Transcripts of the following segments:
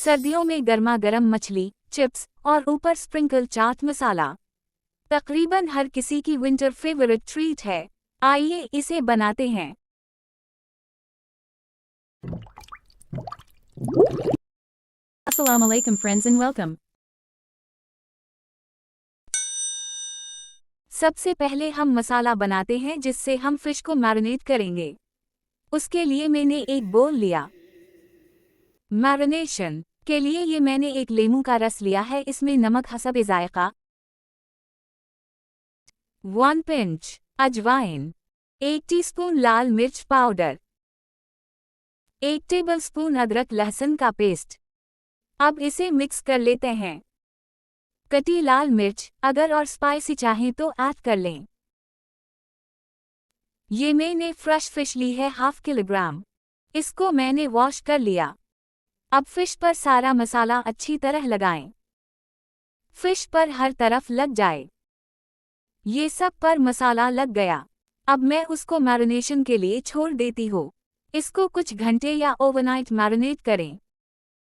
सर्दियों में गर्मा गर्म मछली, चिप्स और ऊपर स्प्रिंकल चाट मसाला तकरीबन हर किसी की विंटर फेवरेट ट्रीट है। आइए इसे बनाते हैं। Assalamu alaikum friends and welcome. सबसे पहले हम मसाला बनाते हैं जिससे हम फिश को मैरिनेट करेंगे। उसके लिए मैंने एक बोल लिया। मैरिनेशन के लिए ये मैंने एक लेमू का रस लिया है। इसमें नमक हसब जायका, 1 पिंच अजवाइन, 1 टीस्पून लाल मिर्च पाउडर, 1 टेबलस्पून अदरक लहसुन का पेस्ट। अब इसे मिक्स कर लेते हैं। कटी लाल मिर्च अगर और स्पाइसी चाहें तो ऐड कर लें। ये मैंने फ्रेश फिश ली है 1/2 किलोग्राम। इसको मैंने वॉश कर लिया। अब फिश पर सारा मसाला अच्छी तरह लगाएं। फिश पर हर तरफ लग जाए। ये सब पर मसाला लग गया। अब मैं उसको मैरिनेशन के लिए छोड़ देती हूँ। इसको कुछ घंटे या ओवरनाइट मैरिनेट करें।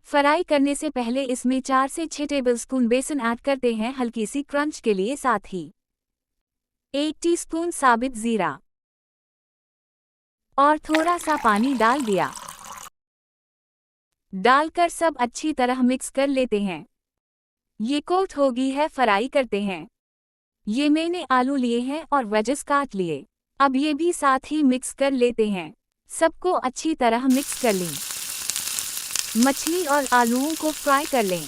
फ्राई करने से पहले इसमें 4 से 6 टेबलस्पून बेसन ऐड करते हैं हल्की सी क्रंच के लिए। साथ ही 1 टीस्पून साबित जीरा और थोड़ा सा पानी डाल दिया। डालकर सब अच्छी तरह मिक्स कर लेते हैं। ये कोट होगी है। फ्राई करते हैं। ये मैंने आलू लिए हैं और वेजेस काट लिए। अब ये भी साथ ही मिक्स कर लेते हैं। सबको अच्छी तरह मिक्स कर लें। मछली और आलूओं को फ्राई कर लें।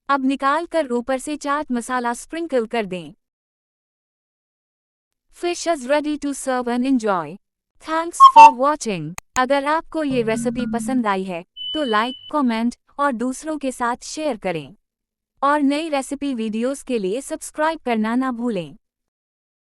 अब निकाल कर ऊपर से चाट मसाला स्प्रिंकल कर दें। Fish is ready to serve and enjoy. Thanks for watching. अगर आपको ये रेसिपी पसंद आई है तो लाइक, कमेंट और दूसरों के साथ शेयर करें। और नई रेसिपी वीडियोस के लिए सब्सक्राइब करना ना भूलें।